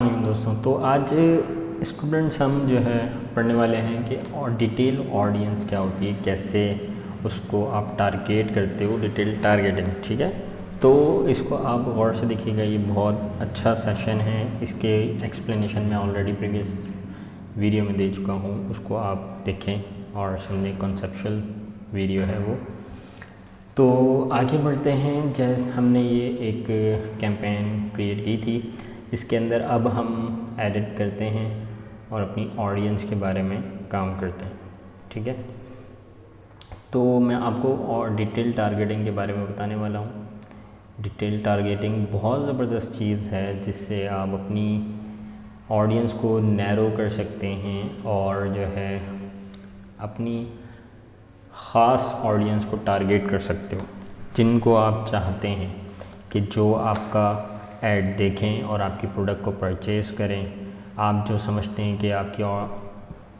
दोस्तों, तो आज स्टूडेंट्स हम जो है पढ़ने वाले हैं कि और डिटेल ऑडियंस क्या होती है, कैसे उसको आप टारगेट करते हो, डिटेल टारगेटिंग। ठीक है, तो इसको आप गौर से देखिएगा, ये बहुत अच्छा सेशन है। इसके एक्सप्लेनेशन मैं ऑलरेडी प्रीवियस वीडियो में दे चुका हूँ, उसको आप देखें और समझें। कॉन्सेप्चुअल वीडियो है वो। तो आगे बढ़ते हैं। जैसे हमने ये एक कैंपेन क्रिएट की थी, इसके अंदर अब हम एडिट करते हैं और अपनी ऑडियंस के बारे में काम करते हैं। ठीक है, तो मैं आपको और डिटेल टारगेटिंग के बारे में बताने वाला हूँ। डिटेल टारगेटिंग बहुत ज़बरदस्त चीज़ है, जिससे आप अपनी ऑडियंस को नैरो कर सकते हैं और जो है अपनी ख़ास ऑडियंस को टारगेट कर सकते हो, जिनको आप चाहते हैं कि जो आपका ऐड देखें और आपकी प्रोडक्ट को परचेज़ करें। आप जो समझते हैं कि आपकी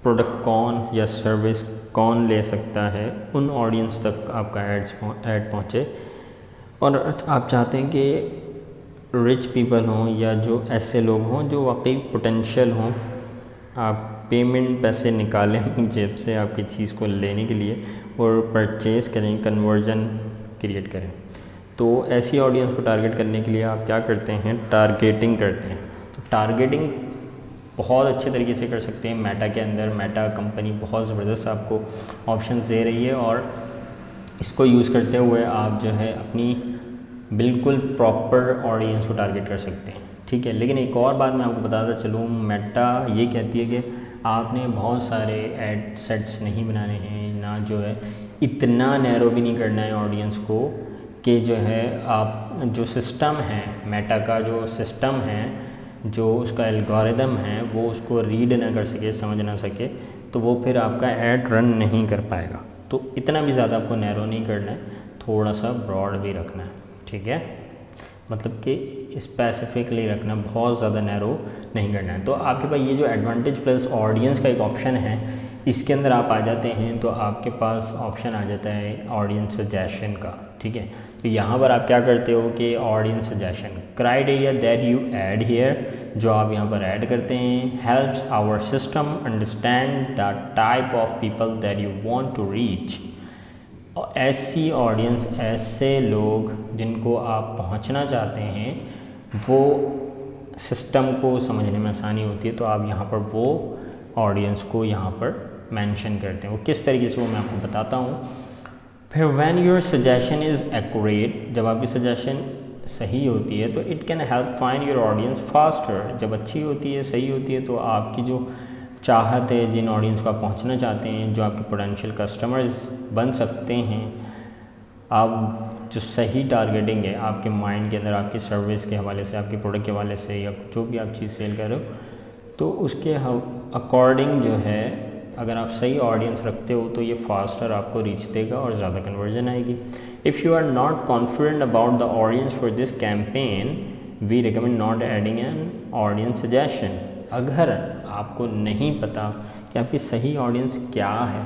प्रोडक्ट कौन या सर्विस कौन ले सकता है, उन ऑडियंस तक आपका ऐड पहुँचे। और आप चाहते हैं कि रिच पीपल हों या जो ऐसे लोग हों जो वाकई पोटेंशियल हों, आप पेमेंट पैसे निकालें अपनी जेब से आपकी चीज़ को लेने के लिए और परचेज़ करें, कन्वर्जन क्रिएट करें। तो ऐसी ऑडियंस को टारगेट करने के लिए आप क्या करते हैं, टारगेटिंग करते हैं। तो टारगेटिंग बहुत अच्छे तरीके से कर सकते हैं मेटा के अंदर। मेटा कंपनी बहुत ज़बरदस्त आपको ऑप्शंस दे रही है और इसको यूज़ करते हुए आप जो है अपनी बिल्कुल प्रॉपर ऑडियंस को टारगेट कर सकते हैं। ठीक है, लेकिन एक और बात मैं आपको बताता चलूँ, मेटा ये कहती है कि आपने बहुत सारे एड सेट्स नहीं बनाने हैं, ना जो है इतना नैरो भी नहीं करना है ऑडियंस को कि जो है आप जो सिस्टम है, मेटा का जो सिस्टम है, जो उसका एल्गोरिदम है, वो उसको रीड ना कर सके, समझ ना सके, तो वो फिर आपका ऐड रन नहीं कर पाएगा। तो इतना भी ज़्यादा आपको नैरो नहीं करना है, थोड़ा सा ब्रॉड भी रखना है। ठीक है, मतलब कि स्पेसिफिकली रखना, बहुत ज़्यादा नैरो नहीं करना है। तो आपके पास ये जो एडवांटेज प्लस ऑडियंस का एक ऑप्शन है, इसके अंदर आप आ जाते हैं तो आपके पास ऑप्शन आ जाता है ऑडियंस सजेशन का। ठीक है, तो यहाँ पर आप क्या करते हो कि audience suggestion criteria that you add here, जो आप यहाँ पर ऐड करते हैं, helps our system understand the type of people that you want to reach. ऐसी ऑडियंस, ऐसे लोग जिनको आप पहुंचना चाहते हैं, वो सिस्टम को समझने में आसानी होती है। तो आप यहाँ पर वो ऑडियंस को यहाँ पर मेंशन करते हैं। वो किस तरीके से, वो मैं आपको बताता हूँ। फिर when your suggestion is accurate, जब आपकी सजेशन सही होती है तो it can help find your audience faster. जब अच्छी होती है, सही होती है, तो आपकी जो चाहत है, जिन ऑडियंस को आप पहुंचना चाहते हैं, जो आपके पोटेंशियल कस्टमर्स बन सकते हैं, आप जो सही टारगेटिंग है आपके माइंड के अंदर, आपकी सर्विस के हवाले से, आपके प्रोडक्ट के हवाले से, या जो भी आप चीज़ सेल कर रहे हो, तो उसके अकॉर्डिंग जो है अगर आप सही ऑडियंस रखते हो तो ये फास्टर आपको रीच देगा और ज़्यादा कन्वर्जन आएगी। If you are not confident about the audience for this campaign, we recommend not adding an audience suggestion. अगर आपको नहीं पता कि आपकी सही ऑडियंस क्या है,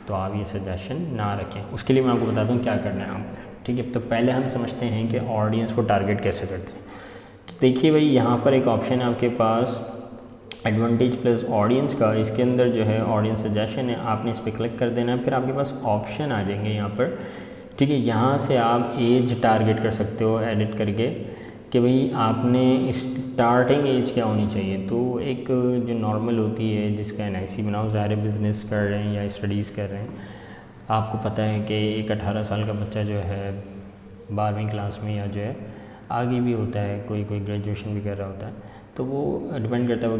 तो आप ये सजेशन ना रखें। उसके लिए मैं आपको बताता हूँ क्या करना है आपको। ठीक है, तो पहले हम समझते हैं कि ऑडियंस को टारगेट कैसे करते हैं। तो देखिए भाई, यहाँ पर एक ऑप्शन है आपके पास एडवांटेज प्लस ऑडियंस का। इसके अंदर जो है ऑडियंस सजेशन है, आपने इस पर क्लिक कर देना है। फिर आपके पास ऑप्शन आ जाएंगे यहाँ पर। ठीक है, यहाँ से आप एज टारगेट कर सकते हो एडिट करके कि भाई आपने स्टार्टिंग एज क्या होनी चाहिए। तो एक जो नॉर्मल होती है, जिसका NIC बनाओ, ज़ाहिर बिज़नेस कर रहे हैं या स्टडीज़ कर रहे हैं, आपको पता है कि एक 18 साल का बच्चा जो है 12वीं क्लास में, या जो है आगे भी होता है, कोई ग्रेजुएशन भी कर रहा होता है, तो वो डिपेंड करता है वो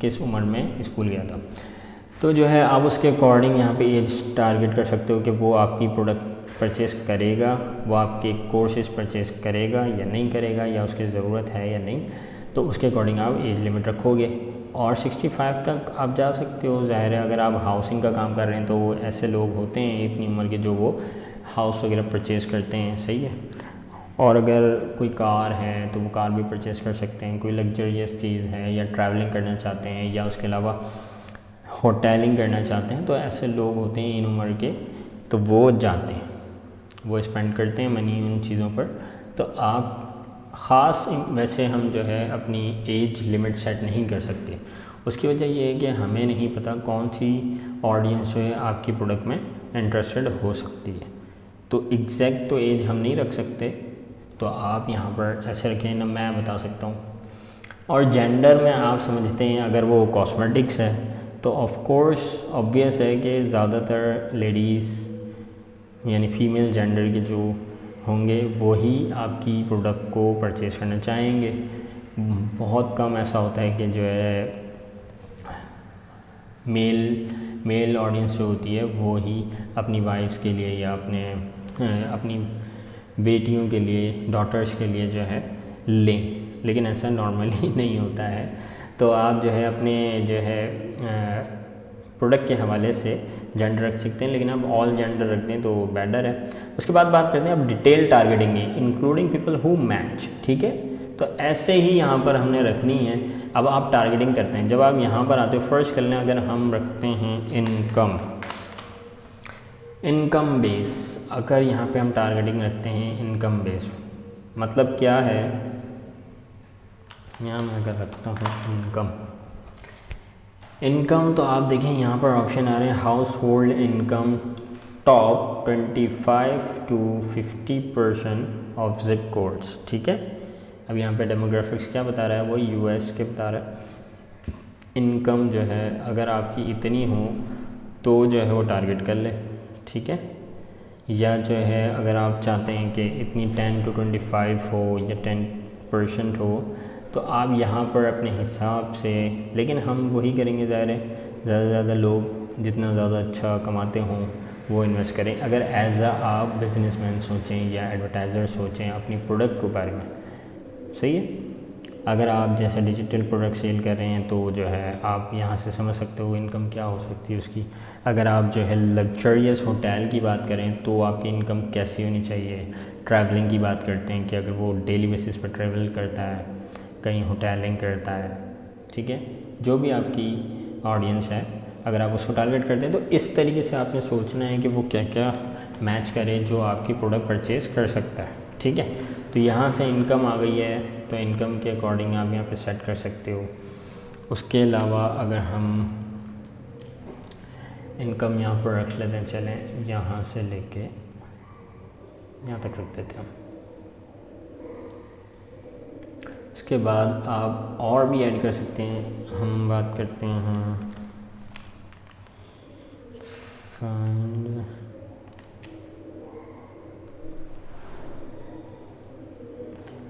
किस उम्र में स्कूल गया था। तो जो है आप उसके अकॉर्डिंग यहाँ पे एज टारगेट कर सकते हो कि वो आपकी प्रोडक्ट परचेज़ करेगा, वो आपके कोर्सेज़ परचेज़ करेगा या नहीं करेगा, या उसकी ज़रूरत है या नहीं, तो उसके अकॉर्डिंग आप एज लिमिट रखोगे। और 65 तक आप जा सकते हो। ज़ाहिर है अगर आप हाउसिंग का काम कर रहे हैं तो ऐसे लोग होते हैं इतनी उम्र के जो वो हाउस वगैरह परचेज़ करते हैं, सही है। और अगर कोई कार है तो वो कार भी परचेज़ कर सकते हैं। कोई लग्जरियस चीज़ है, या ट्रैवलिंग करना चाहते हैं, या उसके अलावा होटलिंग करना चाहते हैं, तो ऐसे लोग होते हैं इन उम्र के, तो वो जाते हैं, वो स्पेंड करते हैं मनी उन चीज़ों पर। तो आप ख़ास वैसे हम जो है अपनी एज लिमिट सेट नहीं कर सकते। उसकी वजह ये है कि हमें नहीं पता कौन सी ऑडियंस जो है आपकी प्रोडक्ट में इंटरेस्टेड हो सकती है, तो एग्जैक्ट तो एज हम नहीं रख सकते। तो आप यहाँ पर ऐसे रखें ना, मैं बता सकता हूँ। और जेंडर में आप समझते हैं अगर वो कॉस्मेटिक्स है तो ऑफ कोर्स ऑब्वियस है कि ज़्यादातर लेडीज़ यानी फ़ीमेल जेंडर के जो होंगे वही आपकी प्रोडक्ट को परचेज़ करना चाहेंगे। बहुत कम ऐसा होता है कि जो है मेल ऑडियंस जो होती है वो ही अपनी वाइफ्स के लिए या अपनी बेटियों के लिए, डॉटर्स के लिए जो है लें, लेकिन ऐसा नॉर्मली नहीं होता है। तो आप जो है अपने जो है प्रोडक्ट के हवाले से जेंडर रख सकते हैं, लेकिन आप ऑल जेंडर रख दें तो बेटर है। उसके बाद बात करते हैं अब डिटेल टारगेटिंग की, इंक्लूडिंग पीपल हु मैच। ठीक है, तो ऐसे ही यहाँ पर हमने रखनी है। अब आप टारगेटिंग करते हैं, जब आप यहाँ पर आते हो फर्स्ट कर लें, अगर हम रखते हैं इनकम बेस, अगर यहाँ पे हम टारगेटिंग रखते हैं इनकम बेस, मतलब क्या है, यहाँ मैं अगर रखता हूँ इनकम तो आप देखें यहाँ पर ऑप्शन आ रहे हैं house hold income top 25 to 50% of zip codes. ठीक है, अब यहाँ पे डेमोग्राफिक्स क्या बता रहा है, वो यूएस के बता रहा है। इनकम जो है अगर आपकी इतनी हो तो जो है वो टारगेट कर ले। ठीक है, या जो है अगर आप चाहते हैं कि इतनी 10 to 25 हो या 10% हो तो आप यहाँ पर अपने हिसाब से, लेकिन हम वही करेंगे, ज़ाहिर है ज़्यादा से ज़्यादा लोग जितना ज़्यादा अच्छा कमाते हों वो इन्वेस्ट करें। अगर एज आप बिजनेसमैन सोचें या एडवर्टाइज़र सोचें अपनी प्रोडक्ट के बारे में, सही है। अगर आप जैसे डिजिटल प्रोडक्ट सेल कर रहे हैं तो जो है आप यहाँ से समझ सकते हो इनकम क्या हो सकती है उसकी। अगर आप जो है लग्जरियस होटल की बात करें तो आपकी इनकम कैसी होनी चाहिए। ट्रैवलिंग की बात करते हैं कि अगर वो डेली बेसिस पर ट्रैवल करता है, कहीं होटलिंग करता है, ठीक है, जो भी आपकी ऑडियंस है अगर आप उसको टारगेट करते हैं तो इस तरीके से आपने सोचना है कि वो क्या क्या मैच करे जो आपकी प्रोडक्ट परचेज़ कर सकता है। ठीक है, तो यहाँ से इनकम आ गई है, तो इनकम के अकॉर्डिंग आप यहाँ पे सेट कर सकते हो। उसके अलावा अगर हम इनकम यहाँ पर रख लेते हैं, चलें यहाँ से लेके यहाँ तक रख देते हैं। उसके बाद आप और भी ऐड कर सकते हैं। हम बात करते हैं फाइंड,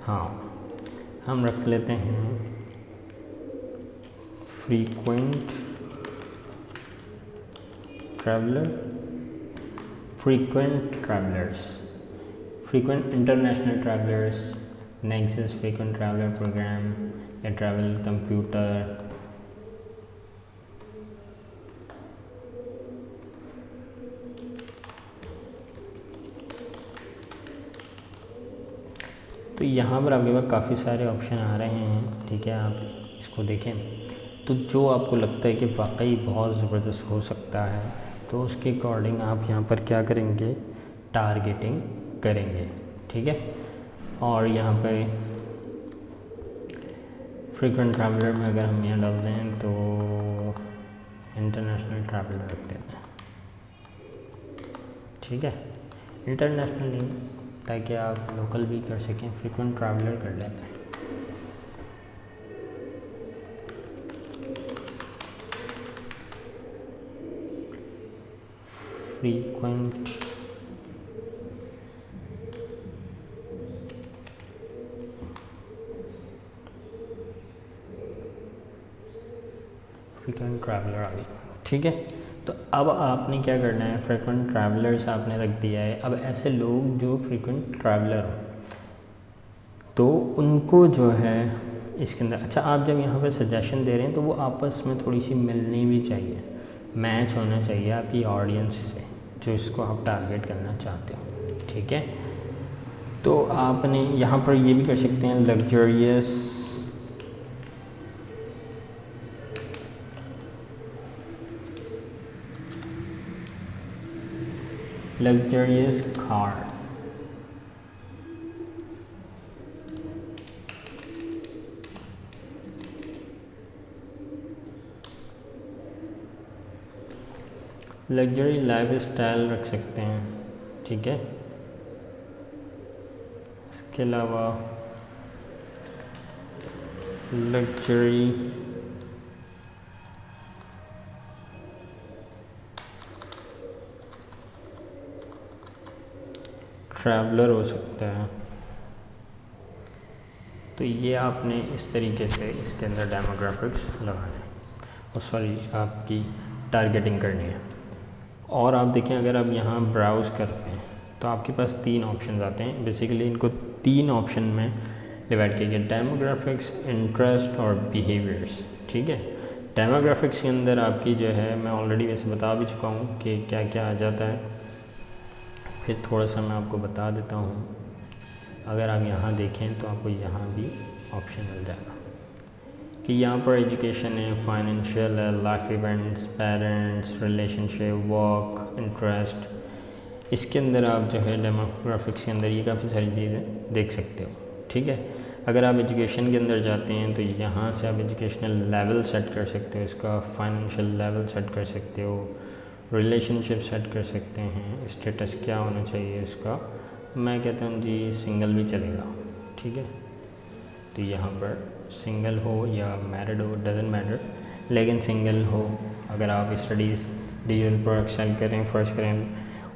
हाँ हम रख लेते हैं frequent travellers, frequent international travellers, Nexus frequent traveller programme या ट्रैवल कंप्यूटर। तो यहाँ पर आपके पास काफ़ी सारे ऑप्शन आ रहे हैं। ठीक है, आप इसको देखें तो जो आपको लगता है कि वाकई बहुत ज़बरदस्त हो सकता है तो उसके अकॉर्डिंग आप यहाँ पर क्या करेंगे, टारगेटिंग करेंगे। ठीक है, और यहाँ पे फ्रीक्वेंट ट्रैवलर में अगर हम यहाँ डाल दें तो इंटरनेशनल ट्रैवलर रख देते हैं। ठीक है, इंटरनेशनल नहीं, ताकि आप लोकल भी कर सकें, फ्रीक्वेंट ट्रैवलर कर लेते हैं। फ्रीक्वेंट ट्रैवलर आ गई। ठीक है, तो अब आपने क्या करना है, फ्रीक्वेंट ट्रैवलर्स आपने रख दिया है। अब ऐसे लोग जो फ्रीक्वेंट ट्रैवलर हो तो उनको जो है इसके अंदर, अच्छा आप जब यहाँ पर सजेशन दे रहे हैं तो वो आपस में थोड़ी सी मिलनी भी चाहिए, मैच होना चाहिए आपकी ऑडियंस से जो इसको आप टारगेट करना चाहते हो। ठीक है, तो आपने यहाँ पर ये भी कर सकते हैं luxurious car, luxury life style रख सकते हैं, ठीक है। इसके अलावा लग्जरी ट्रैवलर हो सकता है। तो ये आपने इस तरीके से इसके अंदर डेमोग्राफिक्स लगाने और सॉरी आपकी टारगेटिंग करनी है। और आप देखें अगर आप यहाँ ब्राउज़ करते हैं तो आपके पास 3 ऑप्शन आते हैं। बेसिकली इनको 3 ऑप्शन में डिवाइड किया गया, डेमोग्राफिक्स, इंटरेस्ट और बिहेवियर्स, ठीक है। डेमोग्राफिक्स के अंदर आपकी जो है मैं ऑलरेडी वैसे बता भी चुका हूँ कि क्या क्या आ जाता है, फिर थोड़ा सा मैं आपको बता देता हूँ। अगर आप यहाँ देखें तो आपको यहाँ भी ऑप्शन मिल जाएगा कि यहाँ पर एजुकेशन है, फाइनेंशियल है, life events, parents, relationship, work, interest. इसके अंदर आप जो है डेमोग्राफिक्स के अंदर ये काफ़ी सारी चीज़ें देख सकते हो, ठीक है। अगर आप एजुकेशन के अंदर जाते हैं तो यहाँ से आप एजुकेशनल लेवल सेट कर सकते हो, इसका फाइनेंशियल लेवल सेट कर सकते हो, रिलेशनशिप सेट कर सकते हैं, स्टेटस क्या होना चाहिए इसका। मैं कहता हूँ जी सिंगल भी चलेगा, ठीक है। तो यहाँ पर सिंगल हो या मैरिड हो डजेंट मैटर, लेकिन सिंगल हो। अगर आप स्टडीज़ डिजिटल प्रोडक्ट सेल करें, फर्स्ट करें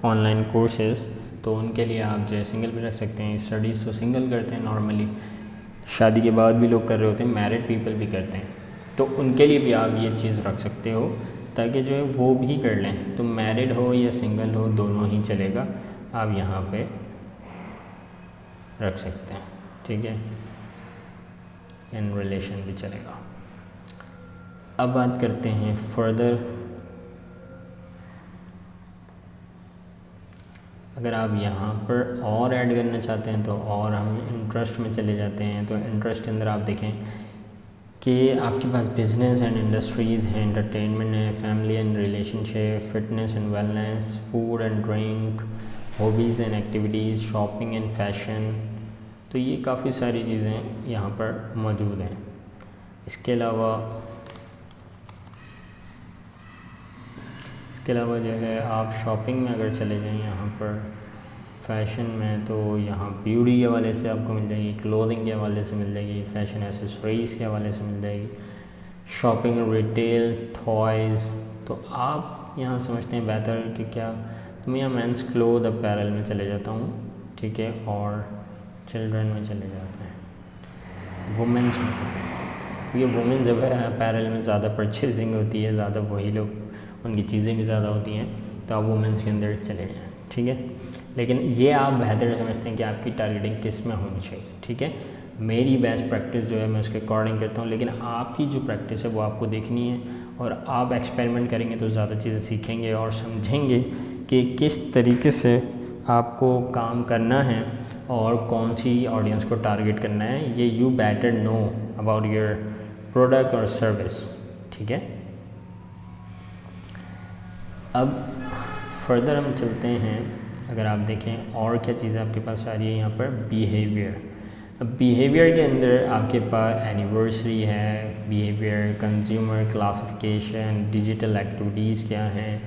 ऑनलाइन कोर्सेज, तो उनके लिए आप जो है सिंगल भी रख सकते हैं। स्टडीज़ तो सिंगल करते हैं नॉर्मली, शादी के बाद भी लोग कर रहे होते हैं, मैरिड पीपल भी करते हैं, तो उनके लिए भी आप ये चीज़ रख सकते हो ताकि जो है वो भी कर लें। तो मैरिड हो या सिंगल हो दोनों ही चलेगा, आप यहाँ पे रख सकते हैं, ठीक है। इन रिलेशन भी चलेगा। अब बात करते हैं फर्दर। अगर आप यहाँ पर और ऐड करना चाहते हैं तो और हम इंटरेस्ट में चले जाते हैं। तो इंटरेस्ट के अंदर आप देखें कि आपके पास बिजनेस एंड इंडस्ट्रीज़ हैं, एंटरटेनमेंट है, family and relationship, fitness and wellness, food and drink, hobbies and activities, shopping and fashion. तो ये काफ़ी सारी चीज़ें यहाँ पर मौजूद हैं। इसके अलावा जो है आप शॉपिंग में अगर चले जाएं, यहाँ पर फैशन में तो यहाँ ब्यूटी के हवाले से आपको मिल जाएगी, क्लोथिंग के हवाले से मिल जाएगी, फैशन एसेसरीज़ के हवाले से मिल जाएगी, शॉपिंग, रिटेल, टॉयज़। तो आप यहाँ समझते हैं बेहतर कि क्या, तो मैं यहाँ मेंस क्लोथ अपैरल में चले जाता हूँ, ठीक है, और चिल्ड्रन में चले जाते हैं, वुमेंस में चले जाते हैं। क्योंकि वुमेन जब है अपैरल में ज़्यादा परचेजिंग होती है, ज़्यादा वही लोग, उनकी चीज़ें भी ज़्यादा होती हैं, तो आप वुमेंस के अंदर चले जाएँ, ठीक है। लेकिन ये आप बेहतर समझते हैं कि आपकी टारगेटिंग किस में होनी चाहिए, ठीक है। मेरी बेस्ट प्रैक्टिस जो है मैं उसके अकॉर्डिंग करता हूँ, लेकिन आपकी जो प्रैक्टिस है वो आपको देखनी है, और आप एक्सपेरिमेंट करेंगे तो ज़्यादा चीज़ें सीखेंगे और समझेंगे कि किस तरीके से आपको काम करना है और कौन सी ऑडियंस को टारगेट करना है। ये you better know about your product और सर्विस, ठीक है। अब फर्दर हम चलते हैं। अगर आप देखें और क्या चीज़ें आपके पास आ रही है यहाँ पर, बिहेवियर। अब बिहेवियर के अंदर आपके पास एनिवर्सरी है, behaviour, consumer classification, digital activities क्या हैं,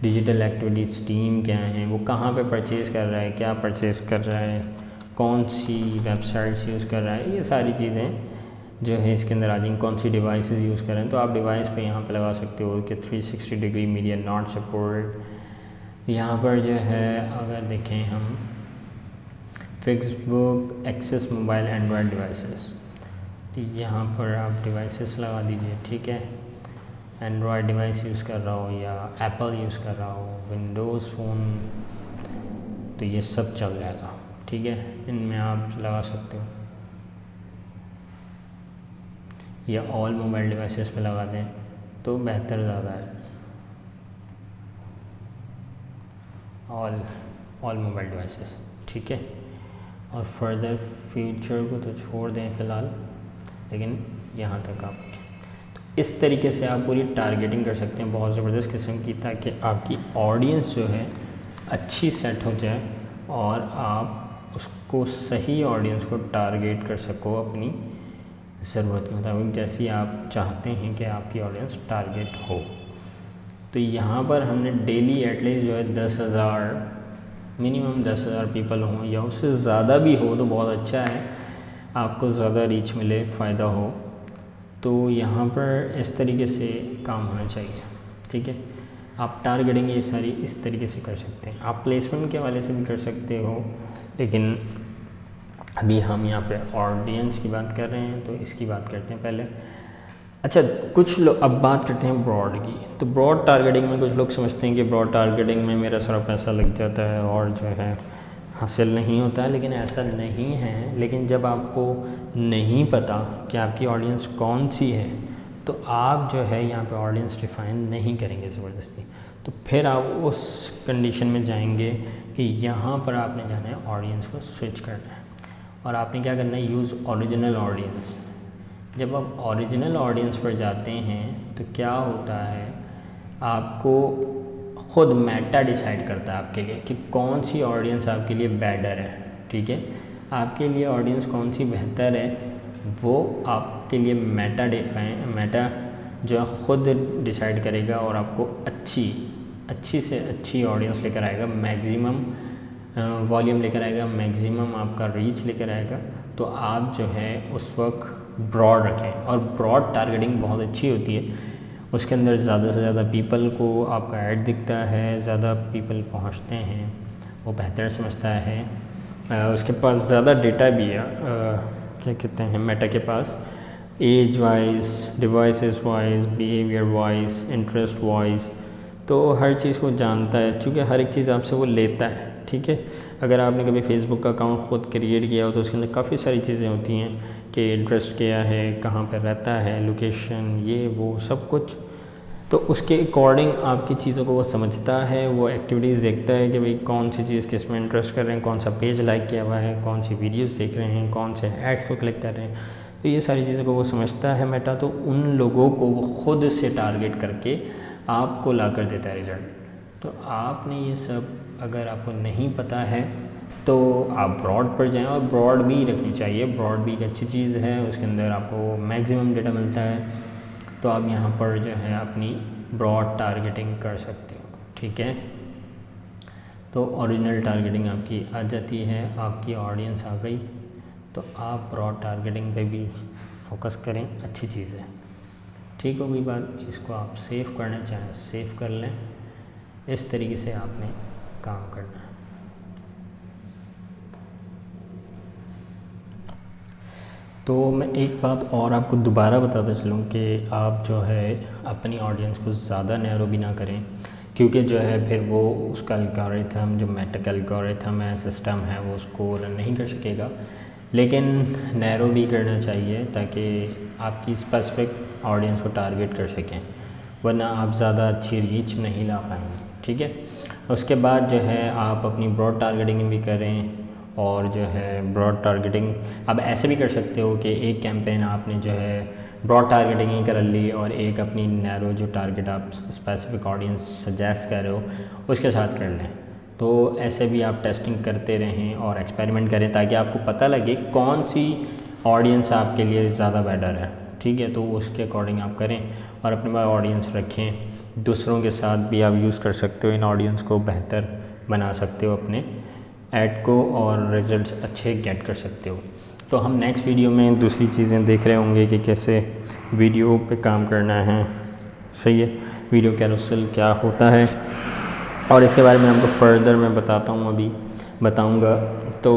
डिजिटल एक्टिविटीज़ टीम क्या हैं, वो कहाँ पे परचेज़ कर रहा है, क्या परचेज़ कर रहा है, कौन सी वेबसाइट्स यूज़ कर रहा है, ये सारी चीज़ें जो है इसके अंदर आ जाएंगी। कौन सी डिवाइसेस यूज़ कर रहे हैं, तो आप डिवाइस पे यहाँ पे लगा सकते हो कि 360 डिग्री मीडिया नॉट सपोर्ट। यहाँ पर जो है अगर देखें हम Facebook access mobile Android devices, तो यहाँ पर आप डिवाइसेस लगा दीजिए, ठीक है। एंड्रॉयड डिवाइस यूज़ कर रहा हो या एप्पल यूज़ कर रहा हो, विंडोज़ फ़ोन, तो ये सब चल जाएगा, ठीक है। इनमें आप लगा सकते हो, या ऑल मोबाइल डिवाइसेस पे लगा दें तो बेहतर ज़्यादा है। ऑल मोबाइल डिवाइसेस, ठीक है। और फर्दर फ्यूचर को तो छोड़ दें फ़िलहाल, लेकिन यहाँ तक आप तो इस तरीके से आप पूरी टारगेटिंग कर सकते हैं बहुत ज़बरदस्त किस्म की, ताकि आपकी ऑडियंस जो है अच्छी सेट हो जाए और आप उसको सही ऑडियंस को टारगेट कर सको अपनी ज़रूरत के मुताबिक, जैसी आप चाहते हैं कि आपकी ऑडियंस टारगेट हो। तो यहाँ पर हमने डेली एटलीस्ट जो है 10,000 मिनिमम 10,000 पीपल हों या उससे ज़्यादा भी हो तो बहुत अच्छा है, आपको ज़्यादा रीच मिले, फ़ायदा हो। तो यहाँ पर इस तरीके से काम होना चाहिए, ठीक है। आप टारगेटिंग ये सारी इस तरीके से कर सकते हैं। आप प्लेसमेंट के हवाले से भी कर सकते हो, लेकिन अभी हम यहाँ पे ऑडियंस की बात कर रहे हैं तो इसकी बात करते हैं पहले। अच्छा, कुछ लोग अब बात करते हैं ब्रॉड की। तो ब्रॉड टारगेटिंग में कुछ लोग समझते हैं कि ब्रॉड टारगेटिंग में मेरा सारा पैसा लग जाता है और जो है हासिल नहीं होता है, लेकिन ऐसा नहीं है। लेकिन जब आपको नहीं पता कि आपकी ऑडियंस कौन सी है तो आप जो है यहाँ पे ऑडियंस डिफ़ाइन नहीं करेंगे ज़बरदस्ती, तो फिर आप उस कंडीशन में जाएंगे कि यहाँ पर आपने जाना है ऑडियंस को स्विच करना है और आपने क्या करना है, यूज़ ओरिजिनल ऑडियंस। जब आप ओरिजिनल ऑडियंस पर जाते हैं तो क्या होता है, आपको ख़ुद मेटा डिसाइड करता है आपके लिए कि कौन सी ऑडियंस आपके लिए बेटर है, ठीक है। आपके लिए ऑडियंस कौन सी बेहतर है वो आपके लिए मेटा जो है ख़ुद डिसाइड करेगा और आपको अच्छी से अच्छी ऑडियंस लेकर आएगा, मैक्सिमम वॉल्यूम लेकर आएगा, मैक्सिमम आपका रीच लेकर आएगा। तो आप जो है उस वक्त ब्रॉड रखें, और ब्रॉड टारगेटिंग बहुत अच्छी होती है। उसके अंदर ज़्यादा से ज़्यादा पीपल को आपका ऐड दिखता है, ज़्यादा पीपल पहुंचते हैं, वो बेहतर समझता है। उसके पास ज़्यादा डेटा भी है, क्या कहते हैं, मेटा के पास age wise, devices wise, behaviour wise, interest wise, तो हर चीज़ को जानता है, चूँकि हर एक चीज़ आपसे वो लेता है, ठीक है। अगर आपने कभी फेसबुक का अकाउंट ख़ुद क्रिएट किया हो तो उसके अंदर काफ़ी सारी चीज़ें होती हैं कि इंटरेस्ट क्या है, कहाँ पर रहता है, लोकेशन, ये वो सब कुछ। तो उसके अकॉर्डिंग आपकी चीज़ों को वो समझता है, वो एक्टिविटीज़ देखता है कि भाई कौन सी चीज़ किस में इंटरेस्ट कर रहे हैं, कौन सा पेज लाइक किया हुआ है, कौन सी वीडियोस देख रहे हैं, कौन से एड्स को क्लिक कर रहे हैं। तो ये सारी चीज़ों को वो समझता है मेटा, तो उन लोगों को वो ख़ुद से टारगेट करके आपको ला कर देता है रिजल्ट। तो आपने ये सब अगर आपको नहीं पता है तो आप ब्रॉड पर जाएं, और ब्रॉड भी रखनी चाहिए। ब्रॉड भी एक अच्छी चीज़ है, उसके अंदर आपको मैक्सिमम डेटा मिलता है, तो आप यहाँ पर जो है अपनी ब्रॉड टारगेटिंग कर सकते हो, ठीक है। तो ओरिजिनल टारगेटिंग आपकी आ जाती है, आपकी ऑडियंस आ गई, तो आप ब्रॉड टारगेटिंग पे भी फोकस करें, अच्छी चीज़ है, ठीक होगी बात। इसको आप सेव करना चाहें सेव कर लें, इस तरीके से आपने काम करना है। तो मैं एक बात और आपको दोबारा बताता चलूँ कि आप जो है अपनी ऑडियंस को ज़्यादा नैरो भी ना करें, क्योंकि जो है फिर वो उसका एल्गोरिथम, जो मेटा का एल्गोरिथम है, सिस्टम है, वो उसको रन नहीं कर सकेगा। लेकिन नैरो भी करना चाहिए ताकि आपकी स्पेसिफिक ऑडियंस को टारगेट कर सकें, वरना आप ज़्यादा अच्छी रीच नहीं ला पाएंगे, ठीक है। उसके बाद जो है आप अपनी ब्रॉड टारगेटिंग भी करें, और जो है ब्रॉड टारगेटिंग अब ऐसे भी कर सकते हो कि एक कैंपेन आपने जो है ब्रॉड टारगेटिंग ही कर ली और एक अपनी नैरो जो टारगेट आप स्पेसिफिक ऑडियंस सजेस्ट कर रहे हो उसके साथ कर लें। तो ऐसे भी आप टेस्टिंग करते रहें और एक्सपेरिमेंट करें ताकि आपको पता लगे कौन सी ऑडियंस आपके लिए ज़्यादा बेटर है, ठीक है। तो उसके अकॉर्डिंग आप करें और अपने पास ऑडियंस रखें। दूसरों के साथ भी आप यूज़ कर सकते हो, इन ऑडियंस को बेहतर बना सकते हो अपने ऐड को, और रिज़ल्ट्स अच्छे गेट कर सकते हो। तो हम नेक्स्ट वीडियो में दूसरी चीज़ें देख रहे होंगे कि कैसे वीडियो पे काम करना है, सही है, वीडियो कैरोसेल क्या होता है, और इसके बारे में आपको फर्दर मैं बताता हूँ, अभी बताऊँगा, तो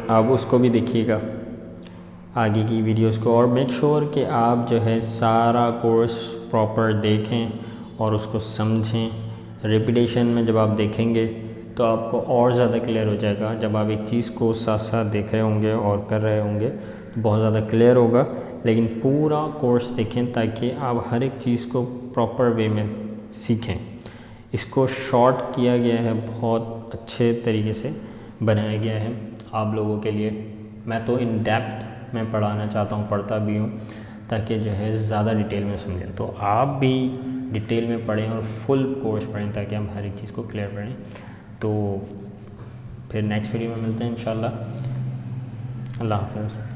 आप उसको भी देखिएगा आगे की वीडियोस को। और मेक श्योर कि आप जो है सारा कोर्स प्रॉपर देखें और उसको समझें। रिपीटेशन में जब आप देखेंगे तो आपको और ज़्यादा क्लियर हो जाएगा। जब आप एक चीज़ को साथ साथ देख रहे होंगे और कर रहे होंगे तो बहुत ज़्यादा क्लियर होगा, लेकिन पूरा कोर्स देखें ताकि आप हर एक चीज़ को प्रॉपर वे में सीखें। इसको शॉर्ट किया गया है, बहुत अच्छे तरीके से बनाया गया है आप लोगों के लिए। मैं तो इन डेप्थ में पढ़ाना चाहता हूँ, पढ़ता भी हूँ, ताकि जो है ज़्यादा डिटेल में समझें। तो आप भी डिटेल में पढ़ें और फुल कोर्स पढ़ें ताकि हम हर एक चीज़ को क्लियर करें। तो फिर नेक्स्ट वीडियो में मिलते हैं इंशाल्लाह। अल्लाह हाफ़िज़।